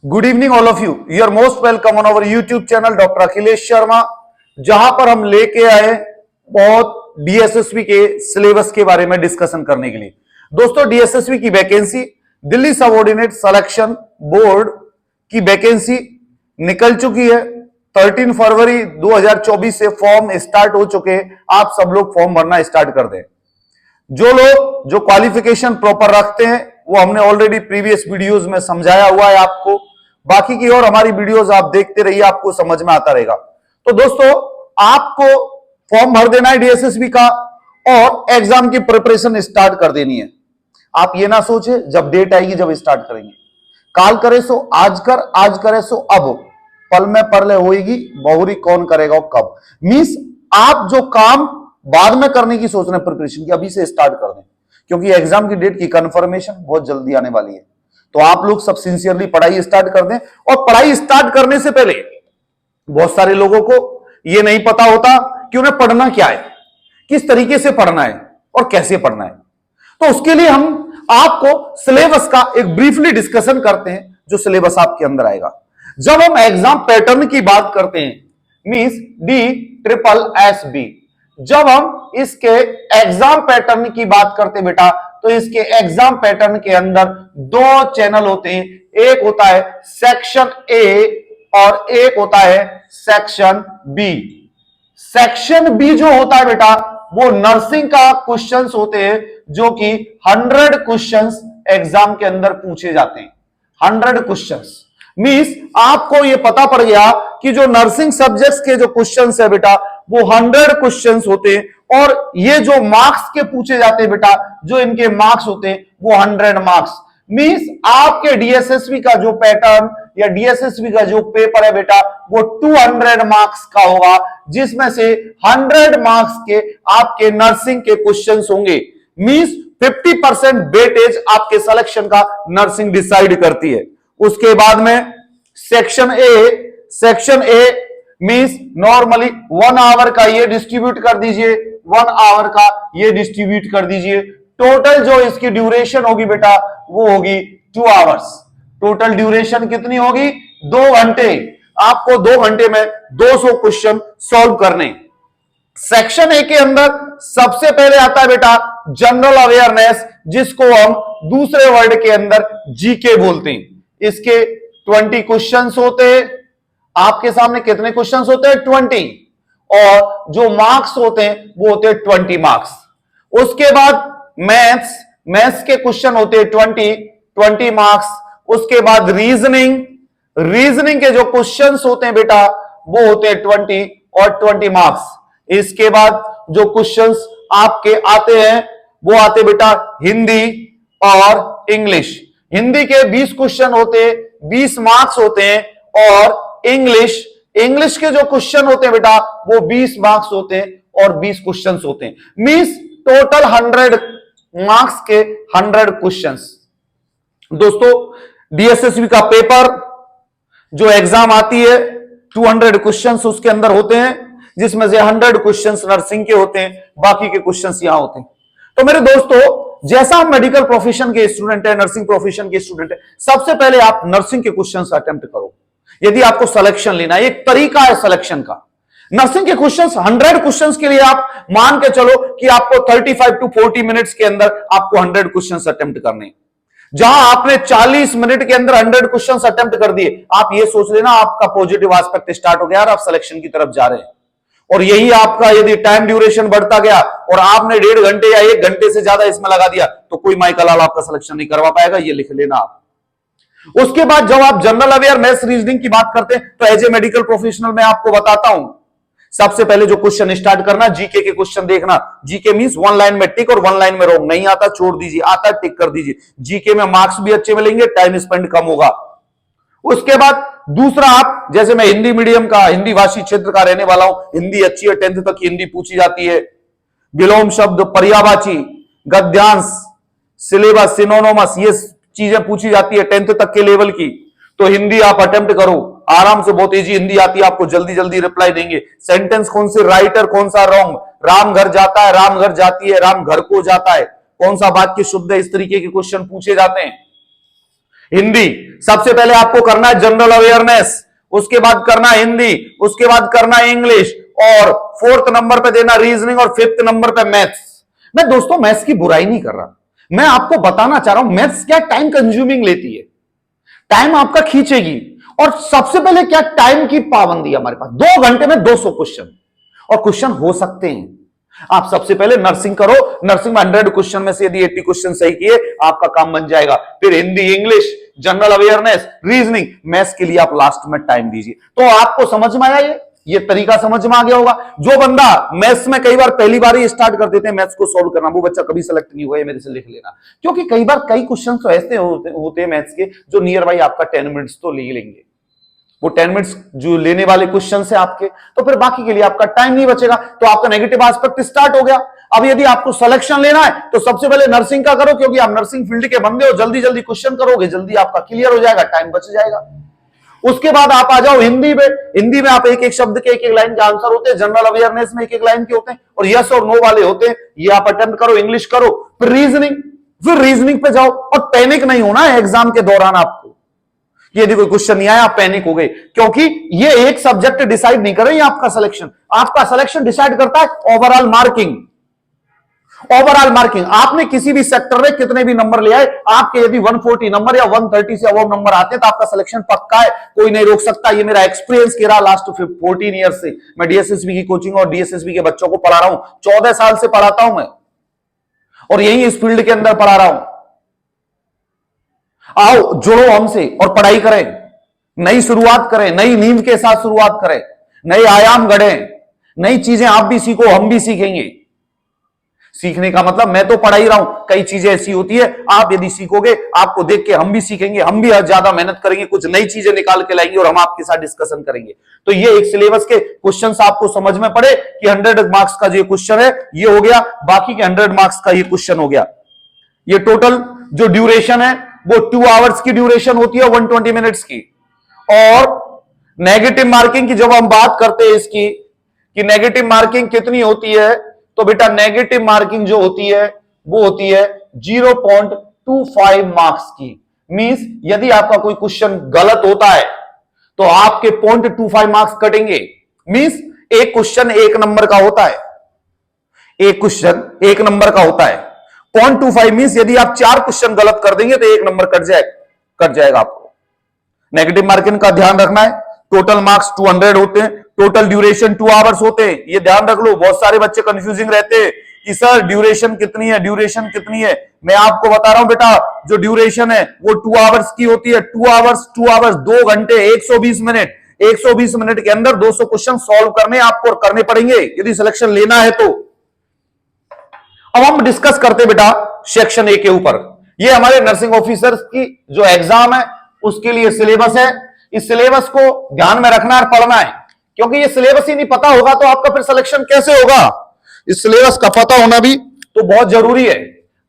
Good evening all of you. You're most welcome on our YouTube channel doctor Akhilesh Sharma, जहां पर हम लेके आए बहुत डीएसएसबी के सिलेबस के बारे में डिस्कशन करने के लिए। दोस्तों, डीएसएसबी की vacancy, Delhi subordinate selection board की वैकेंसी निकल चुकी है। 13 फरवरी 2024 से फॉर्म स्टार्ट हो चुके हैं। आप सब लोग फॉर्म भरना स्टार्ट कर दें। जो लोग जो क्वालिफिकेशन प्रॉपर रखते हैं वो हमने ऑलरेडी प्रीवियस वीडियोस में समझाया हुआ है आपको। बाकी की और हमारी वीडियोस आप देखते रहिए, आपको समझ में आता रहेगा। तो दोस्तों, आपको फॉर्म भर देना है डीएसएसबी का और एग्जाम की प्रिपरेशन स्टार्ट कर देनी है। आप ये ना सोचे जब डेट आएगी जब स्टार्ट करेंगे। काल करे सो आज कर, आज करे सो अब, पल में परले होएगी बहुरी कौन करेगा और कब। मींस आप जो काम बाद में करने की सोच रहे हैं प्रिपरेशन की, अभी से स्टार्ट कर दें, क्योंकि एग्जाम की डेट की कंफर्मेशन बहुत जल्दी आने वाली है। तो आप लोग सब सिंसियरली पढ़ाई स्टार्ट कर दें। और पढ़ाई स्टार्ट करने से पहले बहुत सारे लोगों को यह नहीं पता होता कि उन्हें पढ़ना क्या है, किस तरीके से पढ़ना है और कैसे पढ़ना है। तो उसके लिए हम आपको सिलेबस का एक ब्रीफली डिस्कशन करते हैं, जो सिलेबस आपके अंदर आएगा। जब हम एग्जाम पैटर्न की बात करते हैं, मींस DSSB, जब हम इसके एग्जाम पैटर्न की बात करते हैं बेटा, तो इसके एग्जाम पैटर्न के अंदर दो चैनल होते हैं। एक होता है सेक्शन ए और एक होता है सेक्शन बी। सेक्शन बी जो होता है बेटा, वो नर्सिंग का क्वेश्चंस होते हैं, जो कि 100 क्वेश्चंस एग्जाम के अंदर पूछे जाते हैं। 100 क्वेश्चंस मींस आपको ये पता पड़ गया कि जो नर्सिंग सब्जेक्ट्स के जो क्वेश्चंस है बेटा, वो 100 क्वेश्चंस होते हैं। और ये जो मार्क्स के पूछे जाते हैं बेटा, जो इनके मार्क्स होते हैं वो 100 मार्क्स। मींस आपके डीएसएसबी का जो पैटर्न या डीएसएसबी का जो पेपर है बेटा, वो 200 मार्क्स का होगा, जिसमें से 100 मार्क्स के आपके नर्सिंग के क्वेश्चंस होंगे। मींस 50% वेटेज आपके सिलेक्शन का नर्सिंग डिसाइड करती है। उसके बाद में section A means normally 1 hour का ये डिस्ट्रीब्यूट कर दीजिए, 1 आवर का ये डिस्ट्रीब्यूट कर दीजिए। टोटल जो इसकी ड्यूरेशन होगी बेटा, वो होगी 2 आवर्स। टोटल ड्यूरेशन कितनी होगी? 2 घंटे। आपको 2 घंटे में 200 क्वेश्चन सॉल्व करने। सेक्शन ए के अंदर सबसे पहले आता है बेटा जनरल अवेयरनेस, जिसको हम दूसरे वर्ड के अंदर जीके बोलते हैं। इसके 20 क्वेश्चंस होते हैं। आपके सामने कितने क्वेश्चंस होते हैं? 20। और जो मार्क्स होते हैं वो होते हैं 20 मार्क्स। उसके बाद मैथ्स के क्वेश्चन होते हैं 20 मार्क्स। उसके बाद रीजनिंग के जो क्वेश्चंस होते हैं बेटा, वो होते हैं 20 और 20 मार्क्स। इसके बाद जो क्वेश्चंस आपके आते हैं वो आते बेटा हिंदी और इंग्लिश। हिंदी के 20 क्वेश्चन होते हैं, 20 मार्क्स होते हैं। और इंग्लिश के जो क्वेश्चन होते हैं बेटा, वो 20 मार्क्स होते हैं और 20 क्वेश्चंस होते हैं। मींस टोटल 100 मार्क्स के 100 क्वेश्चंस। दोस्तों, डीएसएसबी का पेपर जो एग्जाम आती है, 200 क्वेश्चंस उसके अंदर होते हैं, जिसमें से 100 क्वेश्चंस नर्सिंग के होते हैं, बाकी के क्वेश्चंस यहां होते हैं। तो मेरे दोस्तों, जैसा आप मेडिकल प्रोफेशन के स्टूडेंट है, नर्सिंग प्रोफेशन के स्टूडेंट है, सबसे पहले आप नर्सिंग के क्वेश्चंस अटेम्प्ट करो। यदि आपको सिलेक्शन लेना है, एक तरीका है सिलेक्शन का। नर्सिंग के क्वेश्चंस 100 क्वेश्चंस के लिए आप मान के चलो कि आपको 35 to 40 मिनट्स के अंदर आपको 100 क्वेश्चंस अटेम्प्ट करने। जहां आपने 40 मिनट के अंदर 100 क्वेश्चंस अटेम्प्ट कर दिए, आप ये सोच लेना आपका पॉजिटिव एस्पेक्ट स्टार्ट हो गया और आप सिलेक्शन की तरफ जा रहे हैं। और यही आपका यदि टाइम ड्यूरेशन बढ़ता गया और आपने 1.5 घंटे या 1 घंटे से ज्यादा इसमें लगा दिया, तो कोई माइकल आपका सिलेक्शन नहीं करवा पाएगा, ये लिख लेना आप। उसके बाद जब आप जनरल अवेयरनेस रीजनिंग की बात करते हैं, तो एज ए मेडिकल प्रोफेशनल मैं आपको बताता हूं, सबसे पहले जो क्वेश्चन स्टार्ट करना, जीके के क्वेश्चन देखना। जीके मींस 1 लाइन में टिक और 1 लाइन में रॉन्ग। नहीं आता छोड़ दीजिए, आता टिक कर दीजिए। जीके में मार्क्स भी अच्छे मिलेंगे, टाइम स्पेंड कम होगा। उसके बाद दूसरा, आप जैसे मैं हिंदी मीडियम का, हिंदी भाषी क्षेत्र का रहने वाला हूं, हिंदी अच्छी है, 10th तक की हिंदी पूछी जाती है। विलोम शब्द, पर्यायवाची, गद्यांश, सिलेबस, सिनोनिमस, ये चीजें पूछी जाती है 10th तक के लेवल की। तो हिंदी आप अटेम्प्ट करो आराम से, बहुत इजी हिंदी आती है, आपको जल्दी जल्दी रिप्लाई देंगे। सेंटेंस कौन से राइट और कौन सा रॉन्ग, राम घर जाता है, राम घर जाती है, राम घर को जाता है, कौन सा वाक्य शुद्ध है, इस तरीके के क्वेश्चन पूछे जाते हैं। हिंदी सबसे पहले आपको करना है जनरल अवेयरनेस, उसके बाद करना हिंदी, उसके बाद करना इंग्लिश, और फोर्थ नंबर पे देना रीजनिंग, और फिफ्थ नंबर पे मैथ्स। मैं दोस्तों मैथ्स की बुराई नहीं कर रहा, मैं आपको बताना चाह रहा हूं मैथ्स क्या टाइम कंज्यूमिंग लेती है, टाइम आपका खींचेगी। और सबसे पहले क्या टाइम की पाबंदी हमारे पास, 2 घंटे में 200 क्वेश्चन, और क्वेश्चन हो सकते हैं। आप सबसे पहले नर्सिंग करो, नर्सिंग में 100 क्वेश्चन में से यदि 80 क्वेश्चन सही किए आपका काम बन जाएगा। फिर Hindi, English, general awareness, reasoning, maths के लिए आप लास्ट में टाइम दीजिए। तो आपको समझ में आया, ये तरीका समझ में आ गया होगा। जो बंदा मैथ्स में कई बार पहली बार ही स्टार्ट कर देते हैं मैथ्स को सॉल्व करना, वो बच्चा कभी सेलेक्ट नहीं हुआ, मेरे से लिख लेना, क्योंकि कई बार कई क्वेश्चन तो ऐसे होते हैं मैथ्स के जो नियर बाई आपका 10 मिनट्स तो ले लेंगे, वो 10 मिनट्स जो लेने वाले क्वेश्चन है आपके, तो फिर बाकी के लिए आपका टाइम नहीं बचेगा, तो आपका नेगेटिव एस्पेक्ट स्टार्ट हो गया। अब यदि आपको सिलेक्शन लेना है तो सबसे पहले नर्सिंग का करो, क्योंकि आप नर्सिंग फील्ड के बंदे हो, जल्दी जल्दी क्वेश्चन करोगे, जल्दी आपका क्लियर हो जाएगा, टाइम बच जाएगा। उसके बाद आप आ जाओ हिंदी में, हिंदी में आप एक एक शब्द के एक एक लाइन के आंसर होते हैं, जनरल अवेयरनेस में एक एक लाइन के होते हैं, और यस और नो वाले होते हैं, ये आप अटेम्प्ट करो। इंग्लिश करो, फिर रीजनिंग पे जाओ, और पैनिक नहीं होना है एग्जाम के दौरान आपको, यदि कोई क्वेश्चन नहीं आया आप पैनिक हो गए, क्योंकि ये एक सब्जेक्ट डिसाइड नहीं कर रही है आपका सिलेक्शन, आपका सिलेक्शन डिसाइड करता है ओवरऑल मार्किंग। ओवरऑल मार्किंग, आपने किसी भी सेक्टर में कितने भी नंबर ले आए, आपके यदि 140 नंबर या 130 से अबव नंबर आते हैं तो आपका सिलेक्शन पक्का है, कोई नहीं रोक सकता। ये मेरा एक्सपीरियंस कह रहा लास्ट 14 ईयर से मैं डीएसएसबी की कोचिंग और डीएसएसबी के बच्चों को पढ़ा रहा हूं, 14 साल से पढ़ाता हूं मैं, और यही इस फील्ड के अंदर पढ़ा रहा हूं। आओ जुड़ो हमसे और पढ़ाई करें, नई शुरुआत करें, नई नींव के साथ शुरुआत करें, नए आयाम गढ़ें, नई चीजें आप भी सीखो, हम भी सीखेंगे। सीखने का मतलब मैं तो पढ़ा ही रहा हूं, कई चीजें ऐसी होती है आप यदि सीखोगे, आपको देख के हम भी सीखेंगे, हम भी ज्यादा मेहनत करेंगे, कुछ नई चीजें निकाल के लाएंगे और हम आपके साथ डिस्कशन करेंगे। तो ये एक सिलेबस के क्वेश्चंस आपको समझ में पड़े कि 100 मार्क्स का जो क्वेश्चन है ये हो गया, बाकी के 100 मार्क्स का ये क्वेश्चन हो गया। ये टोटल जो ड्यूरेशन है वो 2 आवर्स की ड्यूरेशन होती है, 120 मिनट्स की। और नेगेटिव मार्किंग की जब हम बात करते हैं इसकी कि नेगेटिव मार्किंग कितनी होती है, तो बेटा नेगेटिव मार्किंग जो होती है वो होती है 0.25 मार्क्स की। मींस यदि आपका कोई क्वेश्चन गलत होता है तो आपके 0.25 मार्क्स कटेंगे। मींस एक क्वेश्चन 1 नंबर का होता है, एक क्वेश्चन 1 नंबर का होता है, 0.25 मींस यदि आप 4 क्वेश्चन गलत कर देंगे तो 1 नंबर कट जाएगा आपको। नेगेटिव मार्किंग का ध्यान रखना है। टोटल मार्क्स 200 होते हैं, टोटल ड्यूरेशन 2 आवर्स होते हैं, ये ध्यान रख लो। बहुत सारे बच्चे कंफ्यूजिंग रहते हैं कि सर ड्यूरेशन कितनी है, ड्यूरेशन कितनी है। मैं आपको बता रहा हूं बेटा, जो ड्यूरेशन है वो 2 आवर्स की होती है। 2 आवर्स 2 घंटे 120 मिनट, 120 मिनट के अंदर 200 क्वेश्चन सॉल्व करने आपको करने पड़ेंगे यदि सिलेक्शन लेना है तो। अब हम डिस्कस करते बेटा सेक्शन ए के ऊपर। ये हमारे नर्सिंग ऑफिसर्स की जो एग्जाम है उसके लिए सिलेबस है। इस सिलेबस को ध्यान में रखना और पढ़ना है, क्योंकि ये सिलेबस ही नहीं पता होगा तो आपका फिर सिलेक्शन कैसे होगा। इस सिलेबस का पता होना भी तो बहुत जरूरी है।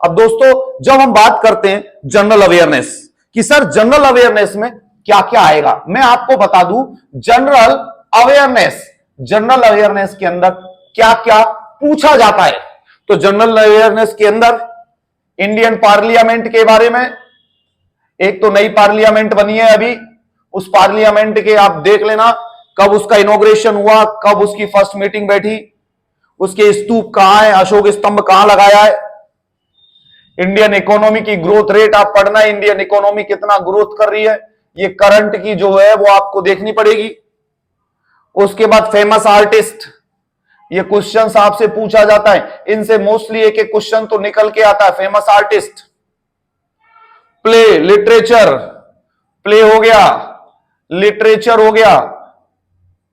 अब दोस्तों जब हम बात करते हैं जनरल अवेयरनेस कि सर जनरल अवेयरनेस में क्या क्या आएगा, मैं आपको बता दूं जनरल अवेयरनेस के अंदर क्या क्या पूछा जाता है। तो जनरल अवेयरनेस के अंदर इंडियन पार्लियामेंट के बारे में, एक तो नई पार्लियामेंट बनी है अभी, उस पार्लियामेंट के आप देख लेना कब उसका इनॉग्रेशन हुआ, कब उसकी फर्स्ट मीटिंग बैठी, उसके स्तूप कहां है, अशोक स्तंभ कहां लगाया है। इंडियन इकोनॉमी की ग्रोथ रेट आप पढ़ना है, इंडियन इकोनॉमी कितना ग्रोथ कर रही है, ये करंट की जो है वो आपको देखनी पड़ेगी। उसके बाद फेमस आर्टिस्ट, ये क्वेश्चंस आपसे पूछा जाता है, इनसे मोस्टली एक एक क्वेश्चन तो निकल के आता है। Famous artist, play, literature, play हो गया, लिटरेचर हो गया,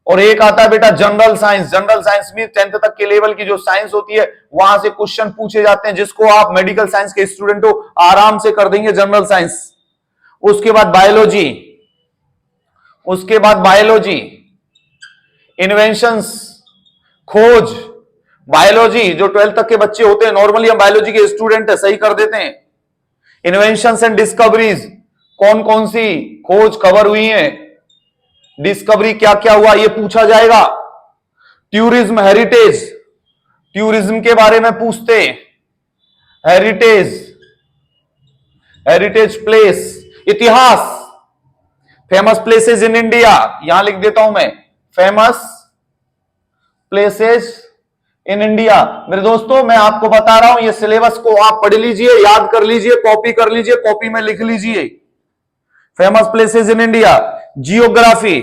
और एक आता है बेटा जनरल साइंस। जनरल साइंस में 10th तक के लेवल की जो साइंस होती है वहां से क्वेश्चन पूछे जाते हैं, जिसको आप मेडिकल साइंस के स्टूडेंट हो आराम से कर देंगे जनरल साइंस। उसके बाद बायोलॉजी, इन्वेंशंस, खोज, बायोलॉजी जो 12th तक के बच्चे होते हैं, नॉर्मली हम बायोलॉजी के स्टूडेंट है, सही कर देते हैं। इन्वेंशंस एंड डिस्कवरीज, कौन कौन सी खोज कवर हुई है, डिस्कवरी क्या क्या हुआ, ये पूछा जाएगा। टूरिज्म, हेरिटेज, टूरिज्म के बारे में पूछते, हेरिटेज प्लेस, इतिहास, फेमस प्लेसेस इन इंडिया, यहां लिख देता हूं मैं, फेमस प्लेसेस इन इंडिया। मेरे दोस्तों मैं आपको बता रहा हूं, ये सिलेबस को आप पढ़ लीजिए, याद कर लीजिए, कॉपी कर लीजिए, कॉपी में लिख लीजिए। Famous places in India. Geography,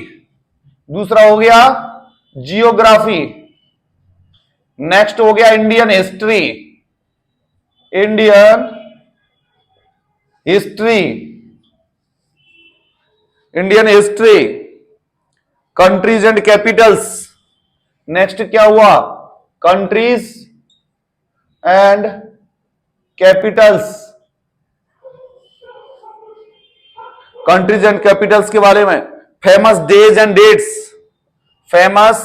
दूसरा हो गया जियोग्राफी। नेक्स्ट हो गया Indian history, Indian history, Indian history, countries and capitals. Next क्या हुआ, countries and capitals, countries and capitals के बारे में। Famous days and dates, famous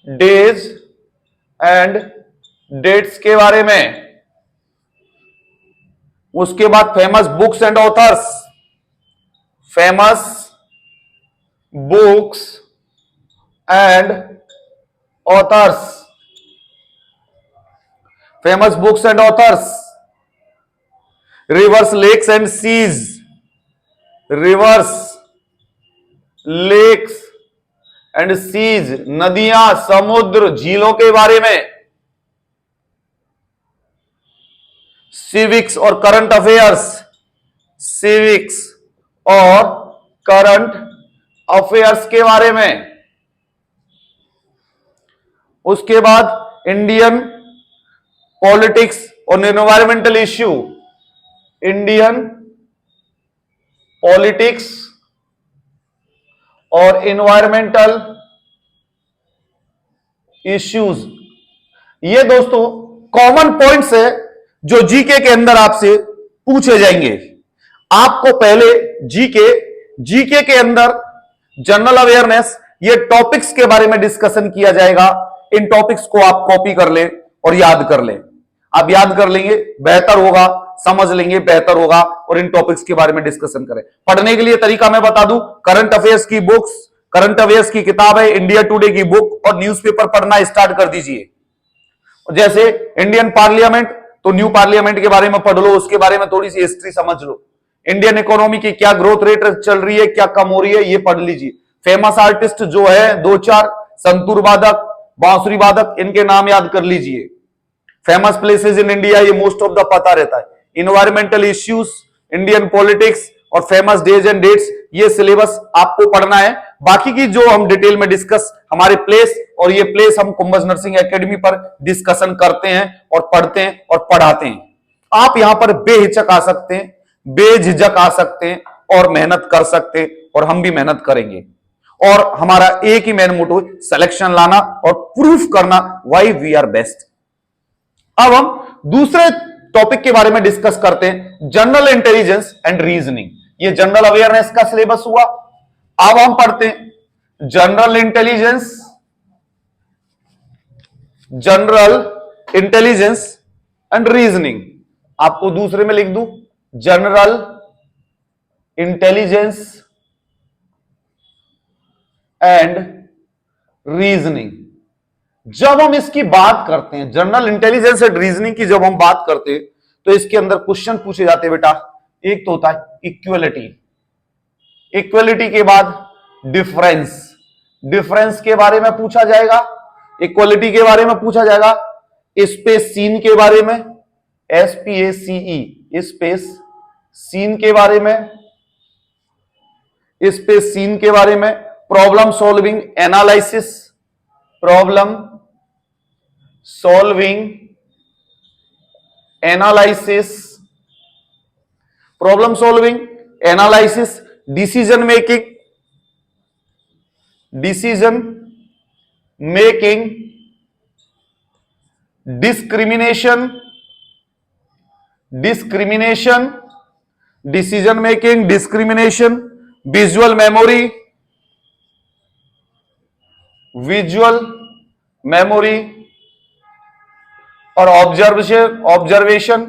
days and dates के बारे में। उसके बाद famous books and authors, famous books and authors, famous books and authors. Rivers, lakes and seas, rivers, lakes and seize, नदियां, समुद्र, झीलों के बारे में। सिविक्स और करंट अफेयर्स, सिविक्स और करंट अफेयर्स के बारे में। उसके बाद इंडियन पॉलिटिक्स और एनवायरमेंटल इश्यू, इंडियन पॉलिटिक्स और एनवायरमेंटल इश्यूज। ये दोस्तों कॉमन पॉइंट्स है जो जीके के अंदर आपसे पूछे जाएंगे। आपको पहले जीके के अंदर जनरल अवेयरनेस, ये टॉपिक्स के बारे में डिस्कशन किया जाएगा। इन टॉपिक्स को आप कॉपी कर ले और याद कर ले। आप याद कर लेंगे बेहतर होगा, समझ लेंगे बेहतर होगा, और इन टॉपिक्स के बारे में डिस्कशन करें। पढ़ने के लिए तरीका मैं बता दूं, करंट अफेयर्स की बुक्स, करंट अफेयर्स की किताब है, इंडिया टुडे की बुक और न्यूज़पेपर पढ़ना स्टार्ट कर दीजिए। जैसे इंडियन पार्लियामेंट, तो न्यू पार्लियामेंट के बारे में पढ़ लो, उसके बारे में थोड़ी सी हिस्ट्री समझ लो। इंडियन इकोनॉमी की क्या ग्रोथ रेट चल रही है, क्या कम हो रही है, ये पढ़ लीजिए। फेमस आर्टिस्ट जो है दो चार, संतूर वादक, बांसुरी वादक, इनके नाम याद कर लीजिए। फेमस प्लेसेस इन इंडिया, ये मोस्ट ऑफ द पता रहता है। इन्वायरमेंटल इश्यूज, इंडियन पॉलिटिक्स और फेमस डेज एंड डेट्स, ये सिलेबस आपको पढ़ना है। बाकी की जो हम डिटेल में डिस्कस हमारे प्लेस, और ये प्लेस हम कुंभज नर्सिंग एकेडमी पर डिस्कशन करते हैं और पढ़ते हैं और पढ़ाते हैं। आप यहां पर बेहिचक आ सकते हैं, बेझिझक आ सकते हैं और मेहनत कर सकते हैं, और हम भी मेहनत करेंगे। और हमारा एक ही मेन मोटो, सिलेक्शन लाना और प्रूफ करना व्हाई वी आर बेस्ट। अब हम दूसरे टॉपिक के बारे में डिस्कस करते हैं, जनरल इंटेलिजेंस एंड रीजनिंग। ये जनरल अवेयरनेस का सिलेबस हुआ। अब हम पढ़ते हैं general intelligence, general intelligence and reasoning. आपको दूसरे में लिख दूं, जनरल इंटेलिजेंस एंड रीजनिंग। जब हम इसकी बात करते हैं, जनरल इंटेलिजेंस एंड रीजनिंग की जब हम बात करते हैं, तो इसके अंदर क्वेश्चन पूछे जाते हैं बेटा। एक तो होता है इक्वलिटी, इक्वलिटी के बाद डिफरेंस, डिफरेंस के बारे में पूछा जाएगा, इक्वलिटी के बारे में पूछा जाएगा, स्पेस सीन के बारे में, SPACE, स्पेस सीन के बारे में, स्पेस सीन के बारे में, problem solving analysis, problem solving analysis, problem solving analysis, decision making, decision making, discrimination, discrimination, decision making, discrimination, visual memory, visual memory और ऑब्जर्वेशन,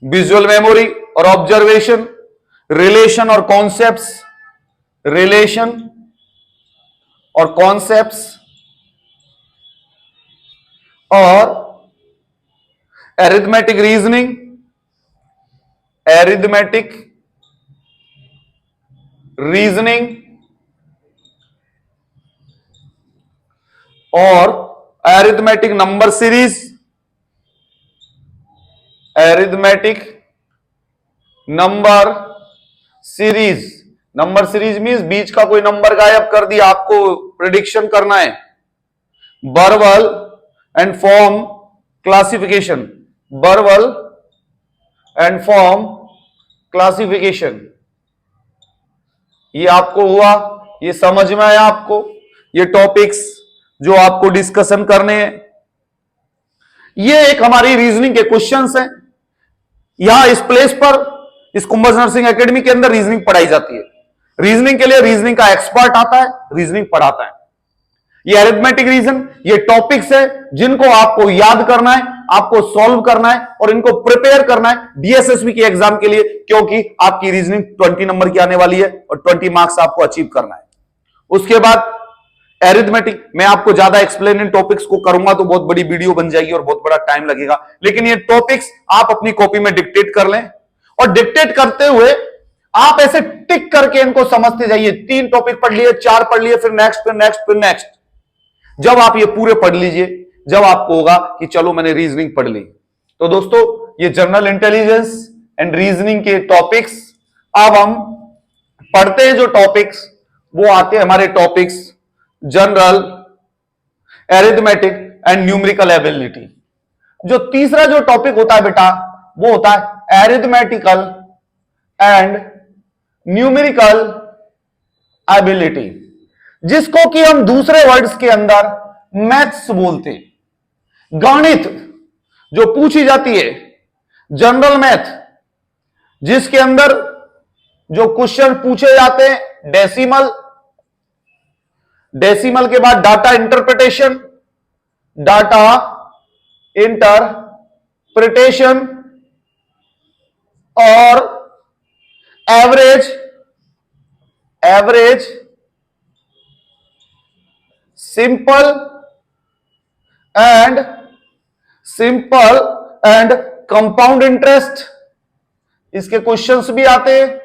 विजुअल मेमोरी और ऑब्जर्वेशन, रिलेशन और concepts, relation और concepts, और arithmetic reasoning, arithmetic reasoning और arithmetic number series, arithmetic number series. Number series means बीच का कोई number गायब कर दिया, आपको प्रिडिक्शन करना है। Verbal and form classification, verbal and form classification, ये आपको हुआ, ये समझ में आया आपको? ये टॉपिक्स जो आपको डिस्कशन करने हैं, ये एक हमारी रीजनिंग के क्वेश्चंस हैं। यहां इस प्लेस पर इस कुंभज नर्सिंग एकेडमी के अंदर रीजनिंग पढ़ाई जाती है। रीजनिंग के लिए रीजनिंग का एक्सपर्ट आता है, रीजनिंग पढ़ाता है। ये अरिथमेटिक रीजन, ये टॉपिक्स है जिनको आपको याद करना है, आपको सॉल्व करना है और इनको प्रिपेयर करना है डीएसएसबी के एग्जाम के लिए, क्योंकि आपकी रीजनिंग 20 नंबर की आने वाली है और 20 मार्क्स आपको अचीव करना है। उसके बाद एरिथमेटिक, मैं आपको ज्यादा एक्सप्लेन इन टॉपिक्स को करूंगा तो बहुत बड़ी वीडियो बन जाएगी और बहुत बड़ा टाइम लगेगा, लेकिन ये टॉपिक्स आप अपनी कॉपी में डिक्टेट कर लें और डिक्टेट करते हुए आप ऐसे टिक करके इनको समझते जाइए। 3 टॉपिक पढ़ लिए, 4 पढ़ लिए, फिर नेक्स्ट, फिर नेक्स्ट, फिर नेक्स्ट। जब आप ये पूरे पढ़ लीजिए, जब आपको होगा कि चलो मैंने रीजनिंग पढ़ ली। तो दोस्तों, ये जनरल इंटेलिजेंस एंड रीजनिंग के टॉपिक्स, अब हम पढ़ते हैं जो टॉपिक्स, वो आते हैं हमारे topics general, arithmetic and numerical ability. जो तीसरा जो टॉपिक होता है बेटा, वो होता है एरिथमेटिकल एंड न्यूमेरिकल एबिलिटी, जिसको कि हम दूसरे वर्ड्स के अंदर मैथ्स बोलते हैं। गणित जो पूछी जाती है, जनरल मैथ, जिसके अंदर जो क्वेश्चन पूछे जाते हैं, डेसिमल, डेसिमल के बाद डाटा इंटरप्रिटेशन, डाटा इंटरप्रिटेशन और average, average, simple and compound interest. इसके क्वेश्चंस भी आते हैं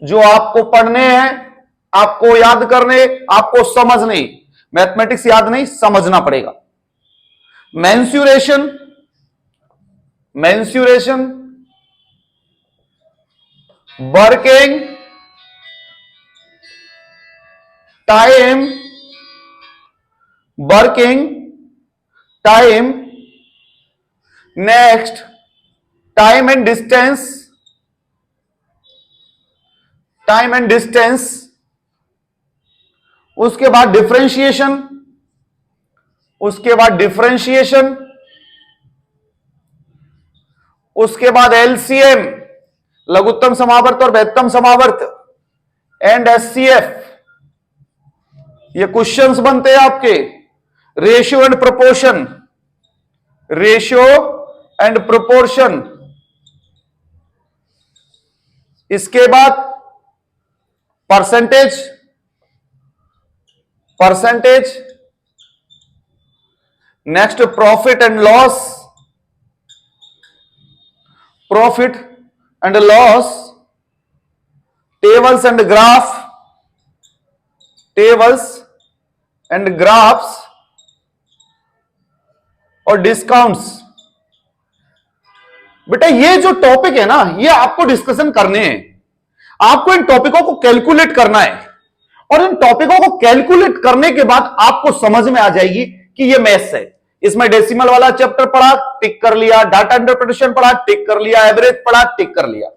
जो आपको पढ़ने हैं, आपको याद करने, आपको समझने। मैथमेटिक्स याद नहीं, समझना पड़ेगा। Mensuration, mensuration, working time, working time, next time and distance, time and distance. उसके बाद डिफरेंशिएशन, उसके बाद डिफरेंशिएशन, उसके बाद एलसीएम, लघुत्तम समावर्त और बृहत्तम समावर्त, एंड एचसीएफ। ये क्वेश्चंस बनते हैं आपके। Ratio and proportion, ratio and proportion. इसके बाद percentage, percentage, next profit and loss, profit and loss, tables and graph, tables and graphs और डिस्काउंट्स। बेटा ये जो टॉपिक है ना, ये आपको डिस्कशन करने हैं, आपको इन टॉपिकों को कैलकुलेट करना है और इन टॉपिकों को कैलकुलेट करने के बाद आपको समझ में आ जाएगी कि ये मैथ्स है। इसमें डेसिमल वाला चैप्टर पढ़ा, टिक कर लिया, डाटा इंटरप्रिटेशन पढ़ा, टिक कर लिया, एवरेज पढ़ा, टिक कर लिया।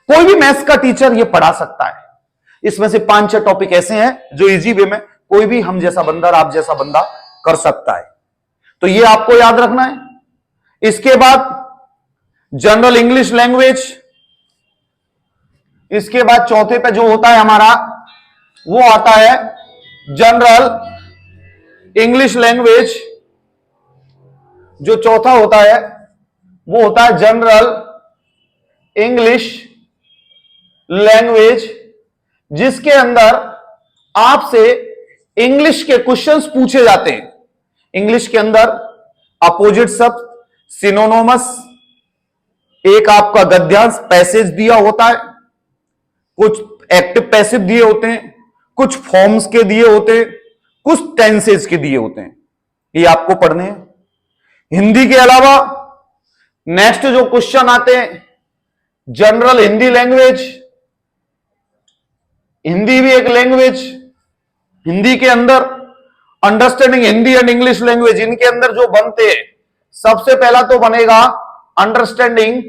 कोई भी मैथ्स का टीचर ये पढ़ा सकता है। इसमें से 5-6 टॉपिक ऐसे हैं जो इजी वे में कोई भी हम जैसा बंदा और आप जैसा बंदा कर सकता है, तो ये आपको याद रखना है। इसके बाद जनरल इंग्लिश लैंग्वेज, इसके बाद चौथे पे जो होता है हमारा, वो आता है जनरल इंग्लिश लैंग्वेज। जो चौथा होता है वो होता है जनरल इंग्लिश लैंग्वेज, जिसके अंदर आपसे इंग्लिश के क्वेश्चंस पूछे जाते हैं। इंग्लिश के अंदर अपोजिट शब्द, सिनोनिमस, एक आपका गद्यांश पैसेज दिया होता है, कुछ एक्टिव पैसिव दिए होते हैं, कुछ फॉर्म्स के दिए होते हैं, कुछ टेंसेज के दिए होते हैं। ये आपको पढ़ने हैं। हिंदी के अलावा नेक्स्ट जो क्वेश्चन आते हैं, जनरल हिंदी लैंग्वेज, हिंदी भी एक लैंग्वेज, हिंदी के अंदर understanding Hindi and English language, इनके अंदर जो बनते हैं, सबसे पहला तो बनेगा understanding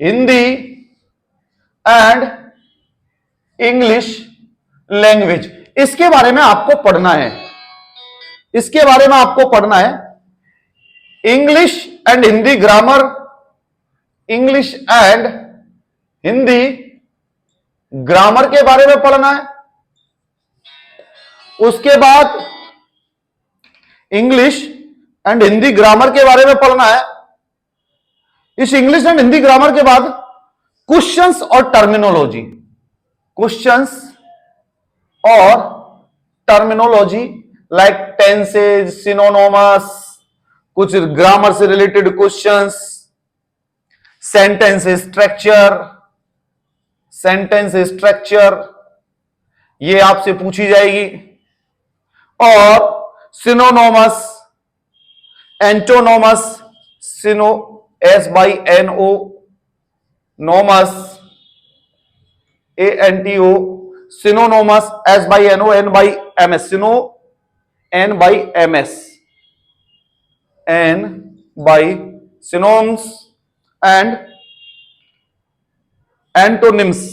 Hindi and English language. इसके बारे में आपको पढ़ना है, इसके बारे में आपको पढ़ना है। English and Hindi grammar, English and Hindi grammar के बारे में पढ़ना है। उसके बाद इंग्लिश एंड हिंदी ग्रामर के बारे में पढ़ना है। इस इंग्लिश एंड हिंदी ग्रामर के बाद क्वेश्चंस और टर्मिनोलॉजी, क्वेश्चंस और टर्मिनोलॉजी लाइक टेंसेज, सिनोनिमस, कुछ ग्रामर से related questions, sentence structure, sentence structure ये आपसे पूछी जाएगी। और synonyms, antonyms, syno SYNO, nyms ANTO, synonyms SYNO NYMS, syno NYMS, N by synonyms and antonyms,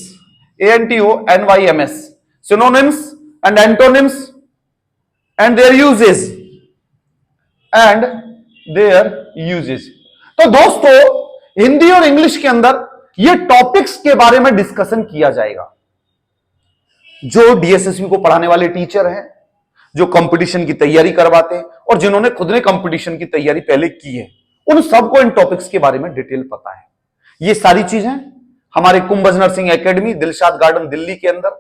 ANTO NYMS, synonyms and antonyms and their uses and their uses। तो दोस्तों हिंदी और English के अंदर ये टॉपिक्स के बारे में डिस्कशन किया जाएगा। जो डीएसएसबी को पढ़ाने वाले टीचर हैं, जो कंपटीशन की तैयारी करवाते हैं और जिन्होंने खुद ने कंपटीशन की तैयारी पहले की है, उन सबको इन टॉपिक्स के बारे में डिटेल पता है। ये सारी चीजें हमारे Kumbhaj nursing academy Dilshad garden Delhi के अंदर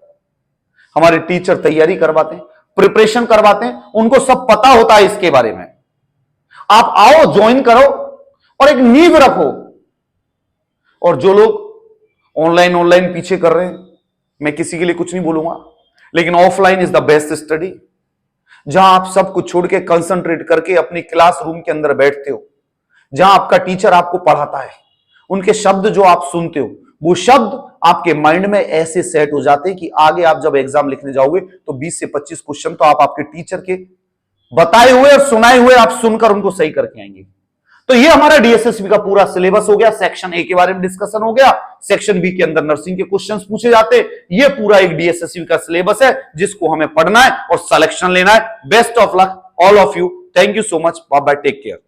हमारे टीचर तैयारी करवाते हैं, प्रिपरेशन करवाते हैं, उनको सब पता होता है इसके बारे में। आप आओ, ज्वाइन करो और एक नींव रखो। और जो लोग ऑनलाइन पीछे कर रहे हैं, मैं किसी के लिए कुछ नहीं बोलूंगा, लेकिन offline is the best study, जहां आप सब कुछ छोड़ के कंसंट्रेट करके अपनी क्लासरूम के अंदर बैठते हो, जहां आपका टीचर आपको पढ़ाता है, उनके शब्द जो आप सुनते हो, वो शब्द आपके माइंड में ऐसे सेट हो जाते हैं कि आगे आप जब एग्जाम लिखने जाओगे तो 20 से 25 क्वेश्चन तो आप आपके टीचर के बताए हुए और सुनाए हुए आप सुनकर उनको सही करके आएंगे। तो ये हमारा डीएसएसबी का पूरा सिलेबस हो गया। सेक्शन ए के बारे में डिस्कशन हो गया, सेक्शन बी के अंदर नर्सिंग के क्वेश्चंस पूछे जाते। ये पूरा एक डीएसएसबी का सिलेबस है जिसको हमें पढ़ना है और सिलेक्शन लेना है। Best of luck all of you. Thank you so much. Bye bye, take care.